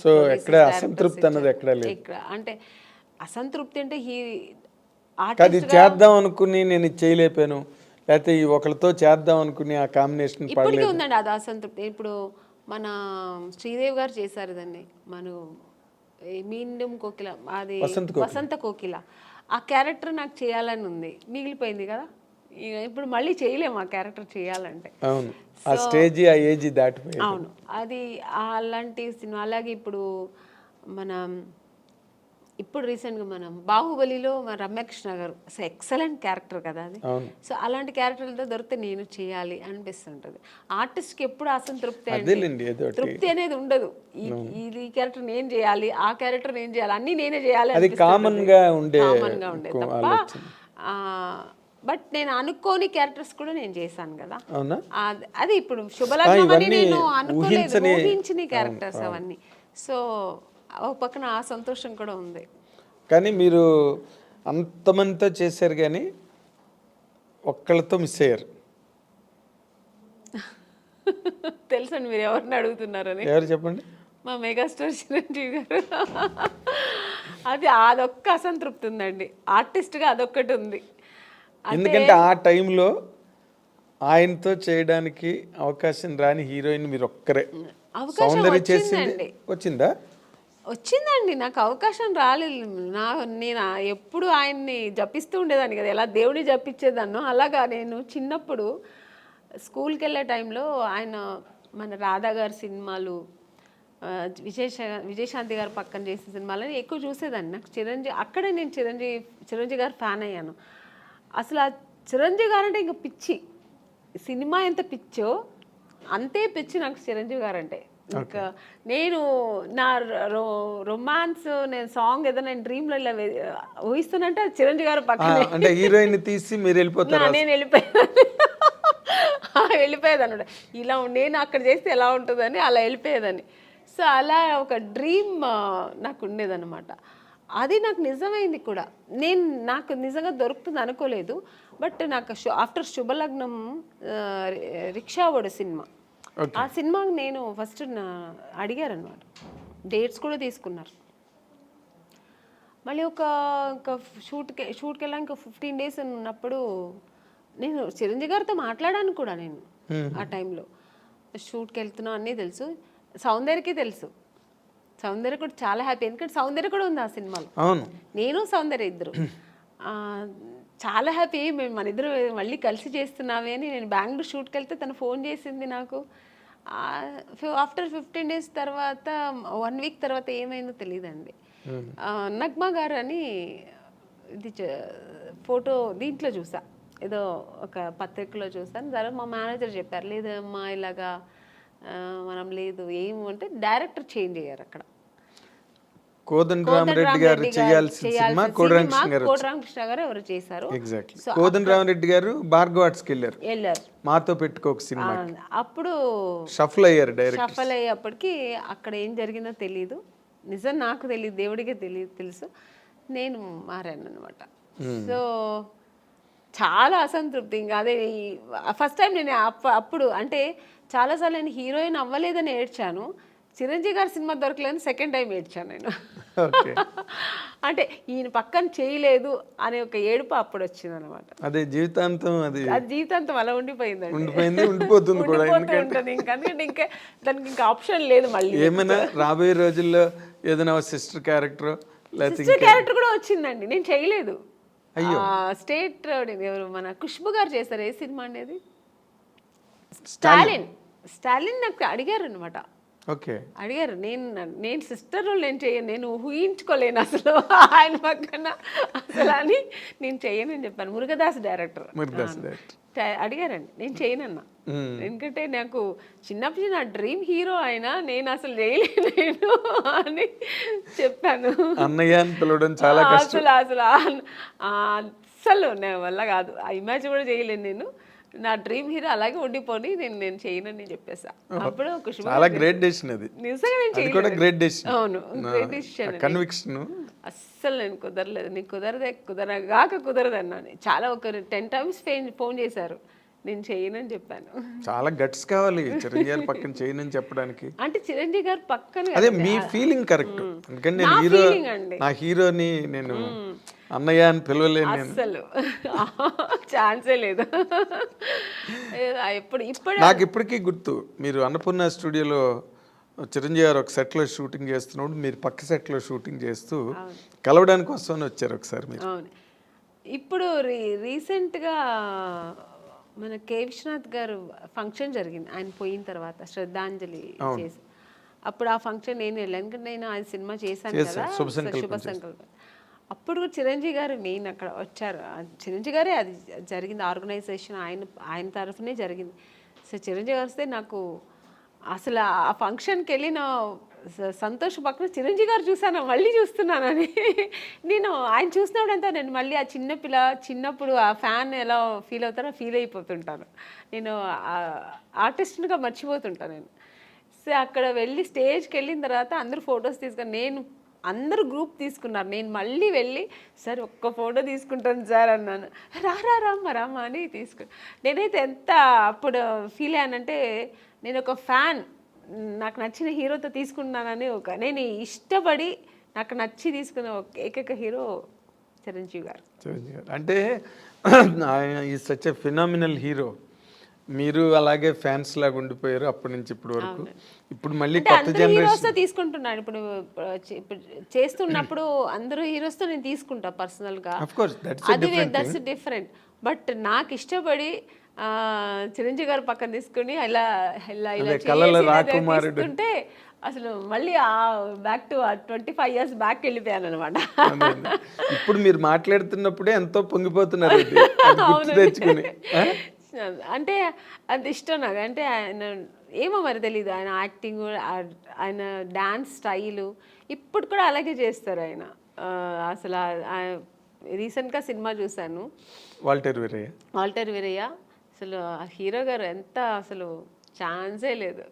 So ఎక్కడ అసంతృప్తి అన్నది ఎక్కడ లేదు. ఇక్కడ అంటే అసంతృప్తి అంటే అది చేద్దాం అనుకుని నేను ఇది చేయలేపాను, లేకపోతే ఈ ఒకరితో చేద్దాం అనుకుని ఆ కాంబినేషన్ ఇప్పటికీ పడలేదు. ఉందండి అది అసంతృప్తి. ఇప్పుడు మన శ్రీదేవి గారు చేశారు దాన్ని, మీండం కోకిల, అది వసంత కోకిల. ఆ క్యారెక్టర్ నాకు చేయాలని ఉంది, మిగిలిపోయింది కదా. ఇప్పుడు మళ్ళీ చేయలేము ఆ క్యారెక్టర్ చేయాలంటే. అవును, ఆ స్టేజ్ ఆ ఏజ్ దాటిపోయింది. అవును, అది అలాంటి సినిమా. అలాగే ఇప్పుడు రీసెంట్గా మనం బాహుబలిలో రమ్యకృష్ణ గారు ఎక్సలెంట్ క్యారెక్టర్ కదా అది. సో అలాంటి క్యారెక్టర్లతో దొరికితే నేను చేయాలి అనిపిస్తుంటది. ఆర్టిస్ట్కి ఎప్పుడు అసంతృప్తి తృప్తి అనేది ఉండదు. ఈ క్యారెక్టర్ నేను చేయాలి, ఆ క్యారెక్టర్ నేను చేయాలి, అన్ని నేనే చేయాలి కామన్ గా ఉండే తప్ప. బట్ నేను అనుకోని క్యారెక్టర్స్ కూడా నేను చేశాను కదా. అది ఇప్పుడు శుభలగ్నం అని నేను అనుకోలేదు, ఊహించిన క్యారెక్టర్స్ అవన్నీ. సో ఓ పక్కన ఆ సంతోషం కూడా ఉంది. కానీ మీరు అంతమందితో చేశారు కానీ ఒక్కళ్ళతో మిస్ అయ్యారు. తెలుసండి మీరు ఎవరిని అడుగుతున్నారని. ఎవరు చెప్పండి? మా మెగాస్టార్ చిరంజీవి గారు. అదొక్క అసంతృప్తి ఉందండి, ఆర్టిస్ట్గా అదొక్కటి ఉంది. ఎందుకంటే ఆ టైంలో ఆయనతో చేయడానికి అవకాశం రాని హీరోయిన్ మీరు ఒక్కరే. సౌందర్య చేసింది వచ్చిందండి, నాకు అవకాశం రాలేదు. నేను ఎప్పుడు ఆయన్ని జపిస్తూ ఉండేదాన్ని కదా, ఎలా దేవుడిని జపించేదాన్నో అలాగా. నేను చిన్నప్పుడు స్కూల్కి వెళ్ళే టైంలో ఆయన మన రాధా గారి సినిమాలు, విజయశాంతి గారు పక్కన చేసిన సినిమాలని ఎక్కువ చూసేదాన్ని. నాకు అక్కడే నేను చిరంజీవి గారు ఫ్యాన్ అయ్యాను. అసలు ఆ చిరంజీవి గారు అంటే ఇంకా పిచ్చి. సినిమా ఎంత పిచ్చో అంతే పిచ్చి నాకు చిరంజీవి గారు అంటే. ఇంకా నేను నా రొమాన్స్, నేను సాంగ్ ఏదైనా నేను డ్రీమ్లో ఇలా ఊహిస్తున్నంటే చిరంజీవి గారు పక్కన హీరోయిన్ తీసి మీరు వెళ్ళిపోతారు. నేను వెళ్ళిపోయేదాన్ని ఇలా నేను అక్కడ చేస్తే ఎలా ఉంటుందని అలా వెళ్ళిపోయేదాన్ని. సో అలా ఒక డ్రీమ్ నాకు ఉండేదన్నమాట. అది నాకు నిజమైంది కూడా. నాకు నిజంగా దొరుకుతుంది అనుకోలేదు. బట్ నాకు ఆఫ్టర్ శుభలగ్నం రిక్షావాడు సినిమా, ఆ సినిమాకి నేను ఫస్ట్ అడిగారనమాట, డేట్స్ కూడా తీసుకున్నారు. మళ్ళీ ఒక షూట్కి వెళ్ళాక ఇంకా 15 days ఉన్నప్పుడు నేను చిరంజీవి గారితో మాట్లాడాను కూడా. నేను ఆ టైంలో షూట్కి వెళ్తున్నాను అన్నీ తెలుసు, సౌందర్యకి తెలుసు. సౌందర్య కూడా చాలా హ్యాపీ, ఎందుకంటే సౌందర్య కూడా ఉంది ఆ సినిమాలో. నేను సౌందర్య ఇద్దరు చాలా హ్యాపీ. మన ఇద్దరు మళ్ళీ కలిసి చేస్తున్నామే అని. నేను బెంగళూరు షూట్కి వెళ్తే తను ఫోన్ చేసింది నాకు. ఆఫ్టర్ 15 days తర్వాత 1 week తర్వాత ఏమైందో తెలియదండి. నగ్మా గారు అని ఇది ఫోటో దీంట్లో చూసా, ఏదో ఒక పత్రికలో చూసాను. తర్వాత మా మేనేజర్ చెప్పారు, లేదమ్మా ఇలాగా మనం లేదు ఏమంటే డైరెక్టర్ చేంజ్ అయ్యారు అక్కడ. కోదండరామరెడ్డి గారు చేయాల్సిన సినిమా కోదండరామకృష్ణ గారు ఎవరు చేశారు. కోదండరామరెడ్డి గారు భార్గవ ఆర్ట్స్కి వెళ్ళారు, మాతో పెట్టుకోక సినిమా. అప్పుడు షఫల్ అయ్యారు. షఫల్ అయ్యేప్పటికి అక్కడ ఏం జరిగిందో తెలియదు, నిజం నాకు తెలియదు, దేవుడికే తెలుసు. నేను మారాను అనమాట. సో చాలా అసంతృప్తి. ఇంకా అదే ఫస్ట్ టైం నేను అప్పుడు అంటే చాలాసార్లు నేను హీరోయిన్ అవ్వలేదని ఏడ్చాను. చిరంజీవి గారి సినిమా దొరకలేదని సెకండ్ టైం ఏడ్చాను నేను. అంటే ఈయన పక్కన చేయలేదు అనే ఒక ఏడుపు అప్పుడు వచ్చింది అనమాట. అదే జీవితాంతం అది జీవితాంతం అలా ఉండిపోయిందండి, ఉండిపోతుంది కూడా. ఎందుకంటే ఇంకా దానికి ఇంకా ఆప్షన్ లేదు. మళ్ళీ ఏమైనా రాబోయే రోజుల్లో ఏదైనా సిస్టర్ క్యారెక్టర్ కూడా వచ్చిందండి, నేను చేయలేదు. స్టేట్ ఎవరు మన ఖుష్బు గారు చేశారు. ఏ సినిమా అనేది? స్టాలిన్ నాకు అడిగారు అనమాట. అడిగారు, నేను సిస్టర్ రోల్ నేను చేయను, నేను ఊహించుకోలేను అసలు ఆయన పక్కన అసలు అని. నేను చేయనని చెప్పాను. మురుగదాస్ డైరెక్టర్ అడిగారండి, నేను చేయనన్నా. ఎందుకంటే నాకు చిన్నప్పుడు నా డ్రీమ్ హీరో ఆయన, నేను అసలు చేయలేను అని చెప్పాను. అసలు నా వల్ల కాదు, ఆ ఇమాజిన్ కూడా చేయలేను నేను. నా డ్రీమ్ హీరో అలాగే ఉండిపోని నేను చేయనని చెప్పేసా. అప్పుడు చాలా గ్రేట్ డెసిషన్ అది. నిజంగా నేను చేయలేదు. అవును, గ్రేట్ డెసిషన్. కన్విక్షన్. అస్సలు నేను కుదరలేదు, నీకు కుదరదు అన్నాను. చాలా ఒక 10 times ఫోన్ చేశారు, నేను చేయనని చెప్పాను. చాలా గట్స్ కావాలి చిరంజీవి గారి పక్కన చేయనని చెప్పడానికి. అంటే చిరంజీవి గారు పక్కన అదే మీ ఫీలింగ్ కరెక్ట్. ఎందుకంటే నేను నా హీరో, feeling అండి. నా హీరోని నేను అన్నయ్య అని పిలవలేను నేను. అస్సలు ఛాన్సే లేదు. ఇప్పుడు నాకు ఇప్పటికీ గుర్తు, మీరు అన్నపూర్ణ స్టూడియోలో చిరంజీవి గారు ఒక సెట్లో షూటింగ్ చేస్తున్నప్పుడు మీరు పక్క సెట్లో షూటింగ్ చేస్తూ కలవడానికి వస్తామని వచ్చారు ఒకసారి మీరు. అవును. ఇప్పుడు రీసెంట్గా మన కే విశ్వనాథ్ గారు ఫంక్షన్ జరిగింది ఆయన పోయిన తర్వాత, శ్రద్ధాంజలి చేసి. అప్పుడు ఆ ఫంక్షన్ నేను వెళ్ళాను, ఎందుకంటే నేను ఆ సినిమా చేశాను కదా, శుభ సంకల్పం. అప్పుడు కూడా చిరంజీవి గారు నేను అక్కడ వచ్చారు. చిరంజీవి గారే అది జరిగింది, ఆర్గనైజేషన్ ఆయన తరఫునే జరిగింది. సో చిరంజీవి గారు వస్తే నాకు అసలు ఆ ఫంక్షన్కి వెళ్ళిన సంతోష్ పక్కన చిరంజీవి గారు చూసాను, మళ్ళీ చూస్తున్నానని. నేను ఆయన చూసినప్పుడంతా నేను మళ్ళీ ఆ చిన్నప్పుడు ఆ ఫ్యాన్ ఎలా ఫీల్ అవుతారో ఫీల్ అయిపోతుంటాను. నేను ఆర్టిస్ట్గా మర్చిపోతుంటాను నేను. సో అక్కడ వెళ్ళి స్టేజ్కి వెళ్ళిన తర్వాత అందరూ ఫొటోస్ తీసుకొని, అందరూ గ్రూప్ తీసుకున్నారు, నేను మళ్ళీ వెళ్ళి సార్ ఒక్క ఫోటో తీసుకుంటాను సార్ అన్నాను. రామ్మా అని నేనైతే ఎంత అప్పుడు ఫీల్ అయ్యానంటే, నేను ఒక ఫ్యాన్, నాకు నచ్చిన హీరోతో తీసుకున్నానని నేను ఇష్టపడి నాకు నచ్చి తీసుకున్న ఏకైక హీరో చిరంజీవి గారు. అంటే ఆయన ఈ సచ్ ఎ ఫినామినల్ హీరో. మీరు అలాగే ఫ్యాన్స్ లాగా ఉండిపోయారు అప్పటి నుంచి ఇప్పటి వరకు. ఇప్పుడు మళ్ళీ కొత్త హీరోస్తో తీసుకుంటున్నాను. ఇప్పుడు చేస్తున్నప్పుడు అందరూ హీరోస్తో నేను తీసుకుంటా పర్సనల్గా, అది దట్స్ డిఫరెంట్. బట్ నాకు ఇష్టపడి చిరంజీవి గారు పక్కన తీసుకుని ఇలా తీసుకుంటే అసలు మళ్ళీ బ్యాక్ టు 25 years బ్యాక్ వెళ్ళిపోయాను అనమాట. ఇప్పుడు మీరు మాట్లాడుతున్నప్పుడే ఎంతో పొంగిపోతున్నారు తెచ్చుకుని. అంటే అది ఇష్టం నాకు. అంటే ఆయన ఏమో మరి తెలీదు, ఆయన యాక్టింగ్, ఆయన డాన్స్ స్టైలు ఇప్పుడు కూడా అలాగే చేస్తారు ఆయన. అసలు రీసెంట్గా సినిమా చూశాను, వాల్టర్ వీరయ్య. అసలు హీరో గారు ఎంత అసలు ఛాన్సే లేదు.